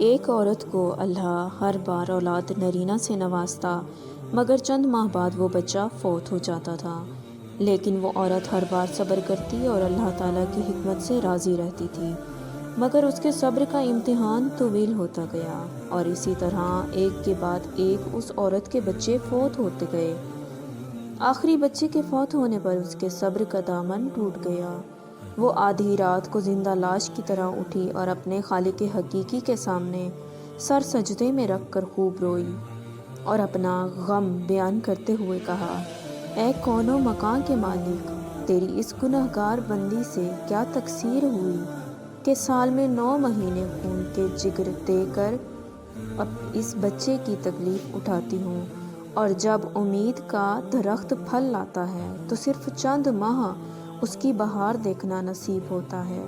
ایک عورت کو اللہ ہر بار اولاد نرینہ سے نوازتا، مگر چند ماہ بعد وہ بچہ فوت ہو جاتا تھا۔ لیکن وہ عورت ہر بار صبر کرتی اور اللہ تعالیٰ کی حکمت سے راضی رہتی تھی، مگر اس کے صبر کا امتحان طویل ہوتا گیا، اور اسی طرح ایک کے بعد ایک اس عورت کے بچے فوت ہوتے گئے۔ آخری بچے کے فوت ہونے پر اس کے صبر کا دامن ٹوٹ گیا۔ وہ آدھی رات کو زندہ لاش کی طرح اٹھی اور اپنے خالق حقیقی کے سامنے سر سجدے میں رکھ کر خوب روئی اور اپنا غم بیان کرتے ہوئے کہا: اے کون و مکان کے مالک، تیری اس گنہگار بندی سے کیا تقصیر ہوئی کہ سال میں 9 مہینے خون کے جگر دے کر اب اس بچے کی تکلیف اٹھاتی ہوں، اور جب امید کا درخت پھل لاتا ہے تو صرف چند ماہ اس کی بہار دیکھنا نصیب ہوتا ہے۔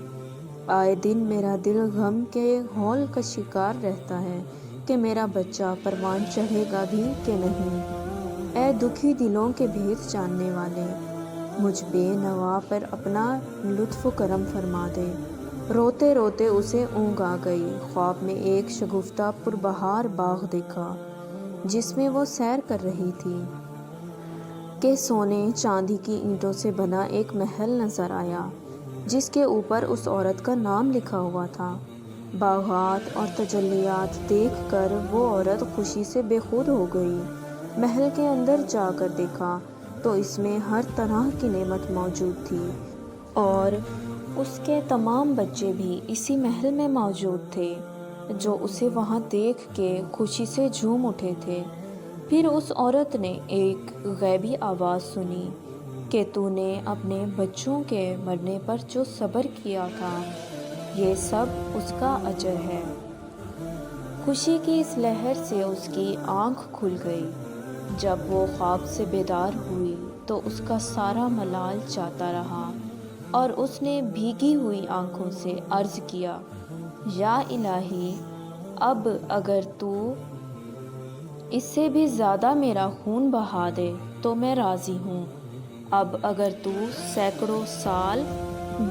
آئے دن میرا دل غم کے ہول کا شکار رہتا ہے کہ میرا بچہ پروان چڑھے گا بھی کہ نہیں۔ اے دکھی دلوں کے بھید جاننے والے، مجھ بے نوا پر اپنا لطف و کرم فرما دے۔ روتے روتے اسے اونگ آ گئی۔ خواب میں ایک شگفتہ پربہار باغ دیکھا جس میں وہ سیر کر رہی تھی کہ سونے چاندی کی اینٹوں سے بنا ایک محل نظر آیا جس کے اوپر اس عورت کا نام لکھا ہوا تھا۔ باغات اور تجلیات دیکھ کر وہ عورت خوشی سے بے خود ہو گئی۔ محل کے اندر جا کر دیکھا تو اس میں ہر طرح کی نعمت موجود تھی، اور اس کے تمام بچے بھی اسی محل میں موجود تھے جو اسے وہاں دیکھ کے خوشی سے جھوم اٹھے تھے۔ پھر اس عورت نے ایک غیبی آواز سنی کہ تو نے اپنے بچوں کے مرنے پر جو صبر کیا تھا، یہ سب اس کا اجر ہے۔ خوشی کی اس لہر سے اس کی آنکھ کھل گئی۔ جب وہ خواب سے بیدار ہوئی تو اس کا سارا ملال جاتا رہا، اور اس نے بھیگی ہوئی آنکھوں سے عرض کیا: یا الہی، اب اگر تو اس سے بھی زیادہ میرا خون بہا دے تو میں راضی ہوں۔ اب اگر تو سینکڑوں سال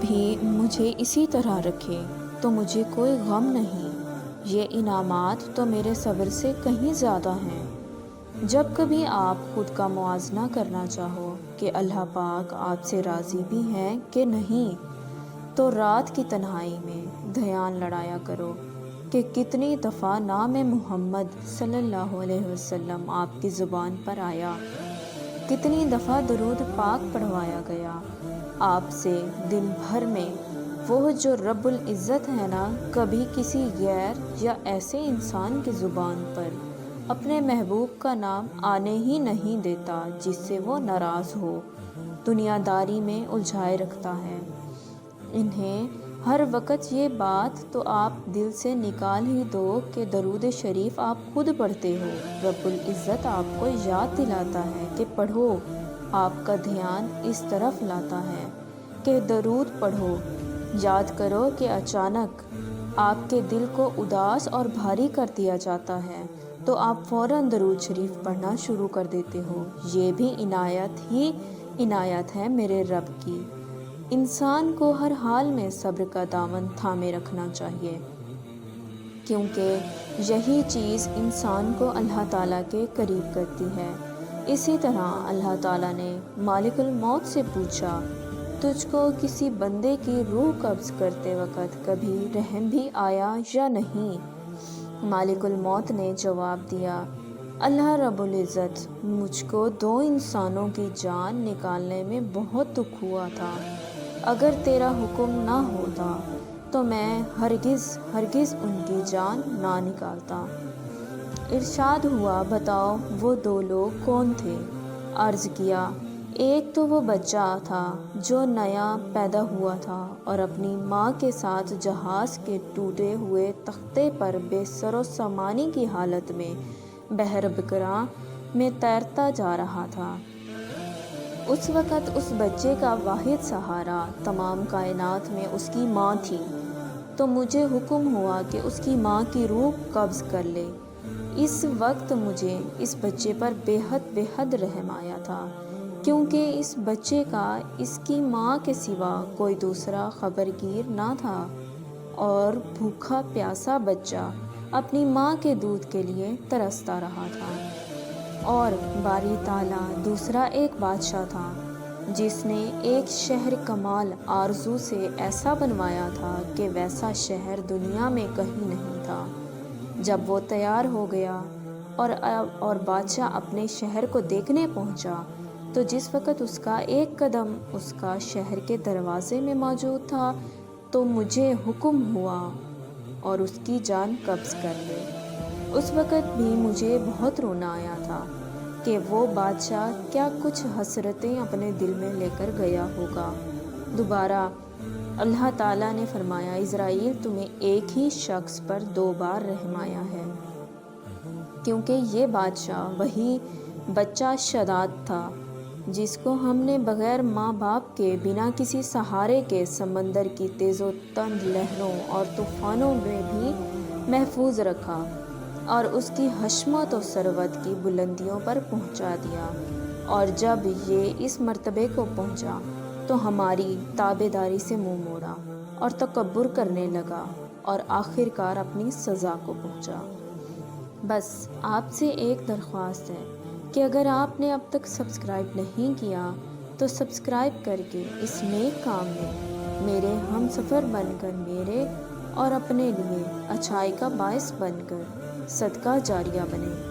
بھی مجھے اسی طرح رکھے تو مجھے کوئی غم نہیں۔ یہ انعامات تو میرے صبر سے کہیں زیادہ ہیں۔ جب کبھی آپ خود کا موازنہ کرنا چاہو کہ اللہ پاک آپ سے راضی بھی ہیں کہ نہیں، تو رات کی تنہائی میں دھیان لڑایا کرو کہ کتنی دفعہ نام محمد صلی اللہ علیہ وسلم آپ کی زبان پر آیا، کتنی دفعہ درود پاک پڑھوایا گیا آپ سے دن بھر میں۔ وہ جو رب العزت ہے نا، کبھی کسی غیر یا ایسے انسان کی زبان پر اپنے محبوب کا نام آنے ہی نہیں دیتا جس سے وہ ناراض ہو، دنیا داری میں الجھائے رکھتا ہے انہیں ہر وقت۔ یہ بات تو آپ دل سے نکال ہی دو کہ درود شریف آپ خود پڑھتے ہو، رب العزت آپ کو یاد دلاتا ہے کہ پڑھو، آپ کا دھیان اس طرف لاتا ہے کہ درود پڑھو۔ یاد کرو کہ اچانک آپ کے دل کو اداس اور بھاری کر دیا جاتا ہے تو آپ فوراً درود شریف پڑھنا شروع کر دیتے ہو۔ یہ بھی عنایت ہی عنایت ہے میرے رب کی۔ انسان کو ہر حال میں صبر کا دامن تھامے رکھنا چاہیے، کیونکہ یہی چیز انسان کو اللہ تعالیٰ کے قریب کرتی ہے۔ اسی طرح اللہ تعالیٰ نے مالک الموت سے پوچھا: تجھ کو کسی بندے کی روح قبض کرتے وقت کبھی رحم بھی آیا یا نہیں؟ مالک الموت نے جواب دیا: اللہ رب العزت، مجھ کو 2 انسانوں کی جان نکالنے میں بہت دکھ ہوا تھا۔ اگر تیرا حکم نہ ہوتا تو میں ہرگز ہرگز ان کی جان نہ نکالتا۔ ارشاد ہوا: بتاؤ وہ 2 لوگ کون تھے؟ عرض کیا: ایک تو وہ بچہ تھا جو نیا پیدا ہوا تھا اور اپنی ماں کے ساتھ جہاز کے ٹوٹے ہوئے تختے پر بے سر و سامانی کی حالت میں بحر بکراں میں تیرتا جا رہا تھا۔ اس وقت اس بچے کا واحد سہارا تمام کائنات میں اس کی ماں تھی، تو مجھے حکم ہوا کہ اس کی ماں کی روح قبض کر لے۔ اس وقت مجھے اس بچے پر بے حد رحم آیا تھا، کیونکہ اس بچے کا اس کی ماں کے سوا کوئی دوسرا خبرگیر نہ تھا، اور بھوکا پیاسا بچہ اپنی ماں کے دودھ کے لیے ترستا رہا تھا۔ اور باری تعالیٰ دوسرا ایک بادشاہ تھا جس نے ایک شہر کمال آرزو سے ایسا بنوایا تھا کہ ویسا شہر دنیا میں کہیں نہیں تھا۔ جب وہ تیار ہو گیا اور بادشاہ اپنے شہر کو دیکھنے پہنچا تو جس وقت اس کا ایک قدم اس کا شہر کے دروازے میں موجود تھا تو مجھے حکم ہوا اور اس کی جان قبض کر لے۔ اس وقت بھی مجھے بہت رونا آیا تھا کہ وہ بادشاہ کیا کچھ حسرتیں اپنے دل میں لے کر گیا ہوگا۔ دوبارہ اللہ تعالیٰ نے فرمایا، اسرائیل تمہیں ایک ہی شخص پر 2 بار رحم آیا ہے، کیونکہ یہ بادشاہ وہی بچہ شداد تھا جس کو ہم نے بغیر ماں باپ کے بنا کسی سہارے کے سمندر کی تیز و تند لہروں اور طوفانوں میں بھی محفوظ رکھا اور اس کی حشمت و ثروت کی بلندیوں پر پہنچا دیا، اور جب یہ اس مرتبے کو پہنچا تو ہماری تابع داری سے منہ موڑا اور تکبر کرنے لگا اور آخر کار اپنی سزا کو پہنچا۔ بس آپ سے ایک درخواست ہے کہ اگر آپ نے اب تک سبسکرائب نہیں کیا تو سبسکرائب کر کے اس نیک کام میں میرے ہم سفر بن کر میرے اور اپنے لیے اچھائی کا باعث بن کر صدقہ جاریہ بنے۔